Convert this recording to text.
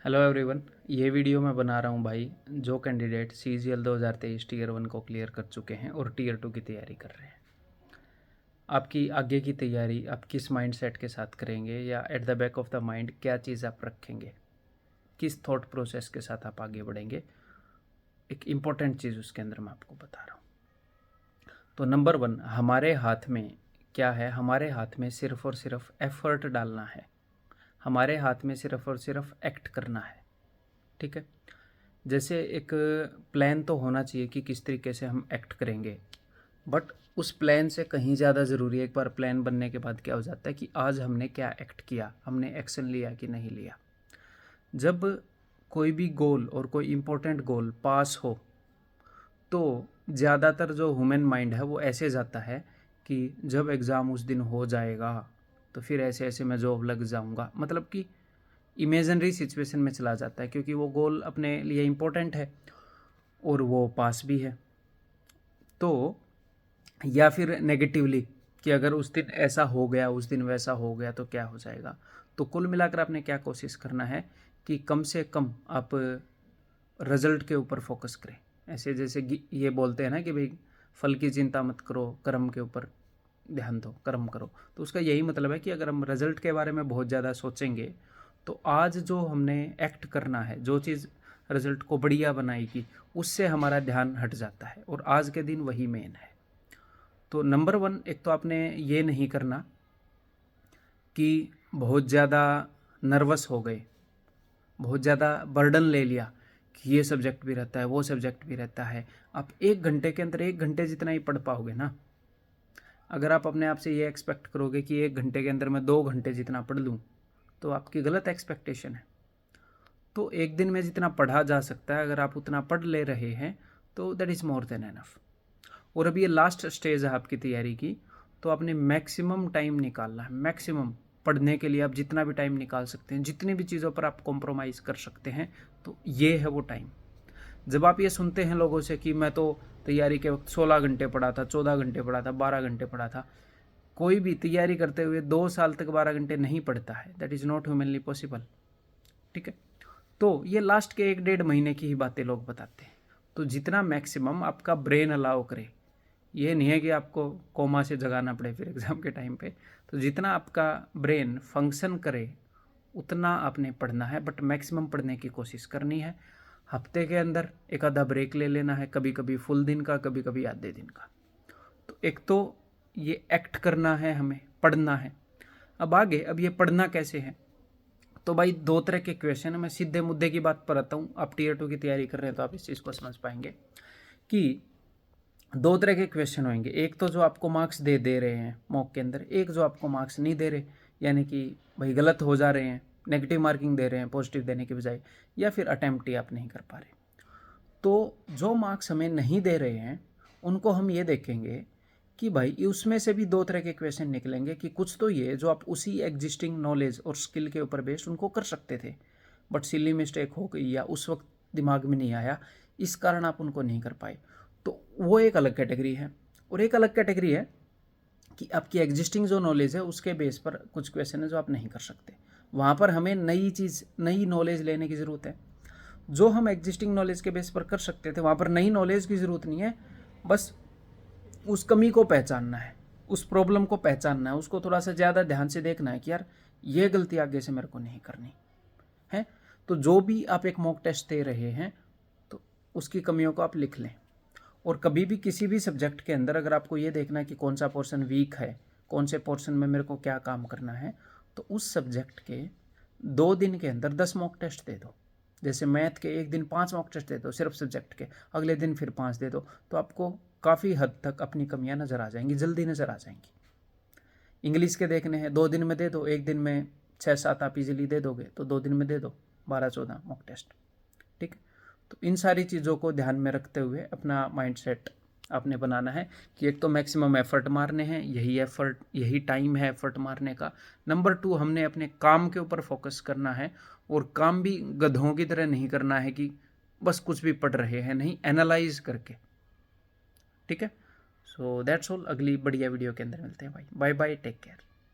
Hello everyone. ये video मैं बना रहा हूँ भाई, जो कैंडिडेट CGL 2023 टीयर 1 को क्लियर कर चुके हैं और टीयर 2 की तैयारी कर रहे हैं। आपकी आगे की तैयारी आप किस माइंडसेट के साथ करेंगे, या at the back of the mind क्या चीज़ आप रखेंगे, किस थॉट प्रोसेस के साथ आप आगे बढ़ेंगे, एक इम्पॉर्टेंट चीज़ उसके अंदर मैं आपको बता रहा हूँ। तो नंबर 1, हमारे हाथ में क्या है? हमारे हाथ में सिर्फ और सिर्फ एफर्ट डालना है। हमारे हाथ में सिर्फ और सिर्फ एक्ट करना है। ठीक है। जैसे एक प्लान तो होना चाहिए कि किस तरीके से हम एक्ट करेंगे, बट उस प्लान से कहीं ज़्यादा ज़रूरी है एक बार प्लान बनने के बाद क्या हो जाता है कि आज हमने क्या एक्ट किया, हमने एक्शन लिया कि नहीं लिया। जब कोई भी गोल और कोई इम्पोर्टेंट गोल पास हो तो ज़्यादातर जो ह्यूमन माइंड है वो ऐसे जाता है कि जब एग्ज़ाम उस दिन हो जाएगा तो फिर ऐसे ऐसे मैं जॉब लग जाऊंगा, मतलब कि इमेजिनरी सिचुएशन में चला जाता है, क्योंकि वो गोल अपने लिए इम्पोर्टेंट है और वो पास भी है। तो या फिर नेगेटिवली कि अगर उस दिन ऐसा हो गया, उस दिन वैसा हो गया तो क्या हो जाएगा। तो कुल मिलाकर आपने क्या कोशिश करना है कि कम से कम आप रिजल्ट के ऊपर फोकस करें। ऐसे जैसे ये बोलते हैं ना कि भाई फल की चिंता मत करो, कर्म के ऊपर ध्यान दो, कर्म करो। तो उसका यही मतलब है कि अगर हम रिजल्ट के बारे में बहुत ज़्यादा सोचेंगे तो आज जो हमने एक्ट करना है, जो चीज़ रिजल्ट को बढ़िया बनाएगी, उससे हमारा ध्यान हट जाता है और आज के दिन वही मेन है। तो नंबर 1, एक तो आपने ये नहीं करना कि बहुत ज़्यादा नर्वस हो गए, बहुत ज़्यादा बर्डन ले लिया कि ये सब्जेक्ट भी रहता है, वो सब्जेक्ट भी रहता है। आप 1 घंटे के अंदर 1 घंटे जितना ही पढ़ पाओगे ना। अगर आप अपने आप से ये एक्सपेक्ट करोगे कि 1 घंटे के अंदर मैं 2 घंटे जितना पढ़ लूँ, तो आपकी गलत एक्सपेक्टेशन है। तो एक दिन में जितना पढ़ा जा सकता है अगर आप उतना पढ़ ले रहे हैं तो that is more than enough. और अभी ये लास्ट स्टेज है आपकी तैयारी की, तो आपने मैक्सिमम टाइम निकालना है। मैक्सिमम पढ़ने के लिए आप जितना भी टाइम निकाल सकते हैं, जितनी भी चीज़ों पर आप कॉम्प्रोमाइज़ कर सकते हैं, तो ये है वो टाइम। जब आप ये सुनते हैं लोगों से कि मैं तो तैयारी के वक्त 16 घंटे पढ़ा था, 14 घंटे पढ़ा था, 12 घंटे पढ़ा था, कोई भी तैयारी करते हुए 2 साल तक 12 घंटे नहीं पढ़ता है। That is not humanly possible. ठीक है। तो ये लास्ट के 1 डेढ़ महीने की ही बातें लोग बताते हैं। तो जितना मैक्सिमम आपका ब्रेन अलाउ करे, ये नहीं है कि आपको कोमा से जगाना पड़े फिर एग्ज़ाम के टाइम पे। तो जितना आपका ब्रेन फंक्शन करे उतना आपने पढ़ना है, बट मैक्सिमम पढ़ने की कोशिश करनी है। हफ्ते के अंदर एक आधा ब्रेक ले लेना है, कभी कभी फुल दिन का, कभी कभी आधे दिन का। तो एक तो ये एक्ट करना है, हमें पढ़ना है। अब आगे, अब ये पढ़ना कैसे है? तो भाई 2 तरह के क्वेश्चन है। मैं सीधे मुद्दे की बात पर आता हूँ। आप टीयर 2 की तैयारी कर रहे हैं तो आप इस चीज़ को समझ पाएंगे कि 2 तरह के क्वेश्चन होंगे। एक तो जो आपको मार्क्स दे रहे हैं मॉक के अंदर, एक जो आपको मार्क्स नहीं दे रहे, यानी कि भाई गलत हो जा रहे हैं, नेगेटिव मार्किंग दे रहे हैं पॉजिटिव देने के बजाय, या फिर अटैम्प्ट ही आप नहीं कर पा रहे। तो जो मार्क्स हमें नहीं दे रहे हैं उनको हम ये देखेंगे कि भाई उसमें से भी 2 तरह के क्वेश्चन निकलेंगे कि कुछ तो ये जो आप उसी एग्जिस्टिंग नॉलेज और स्किल के ऊपर बेस्ड उनको कर सकते थे, बट सिली मिस्टेक हो गई या उस वक्त दिमाग में नहीं आया, इस कारण आप उनको नहीं कर पाए। तो वो एक अलग कैटेगरी है। और एक अलग कैटेगरी है कि आपकी एग्जिस्टिंग जो नॉलेज है उसके बेस पर कुछ क्वेश्चन है जो आप नहीं कर सकते। वहाँ पर हमें नई चीज़, नई नॉलेज लेने की ज़रूरत है। जो हम एग्जिस्टिंग नॉलेज के बेस पर कर सकते थे वहाँ पर नई नॉलेज की ज़रूरत नहीं है। बस उस कमी को पहचानना है, उस प्रॉब्लम को पहचानना है, उसको थोड़ा सा ज़्यादा ध्यान से देखना है कि यार ये गलती आगे से मेरे को नहीं करनी है। तो जो भी आप एक मॉक टेस्ट दे रहे हैं तो उसकी कमियों को आप लिख लें। और कभी भी किसी भी सब्जेक्ट के अंदर अगर आपको ये देखना है कि कौन सा पोर्शन वीक है, कौन से पोर्शन में मेरे को क्या काम करना है, तो उस सब्जेक्ट के 2 दिन के अंदर 10 मॉक टेस्ट दे दो। जैसे मैथ के एक दिन 5 मॉक टेस्ट दे दो सिर्फ सब्जेक्ट के, अगले दिन फिर 5 दे दो, तो आपको काफ़ी हद तक अपनी कमियां नज़र आ जाएंगी, जल्दी नज़र आ जाएंगी। इंग्लिश के देखने हैं 2 दिन में दे दो, एक दिन में 6-7 आप इजीली दे दोगे, तो 2 दिन में दे दो 12-14 मॉक टेस्ट। ठीक। तो इन सारी चीज़ों को ध्यान में रखते हुए अपना माइंडसेट आपने बनाना है कि एक तो मैक्सिमम एफर्ट मारने हैं, यही टाइम है एफर्ट मारने का। नंबर 2, हमने अपने काम के ऊपर फोकस करना है, और काम भी गधों की तरह नहीं करना है कि बस कुछ भी पढ़ रहे हैं, नहीं, एनालाइज करके। ठीक है। So that's all. अगली बढ़िया वीडियो के अंदर मिलते हैं भाई। Bye bye, take care.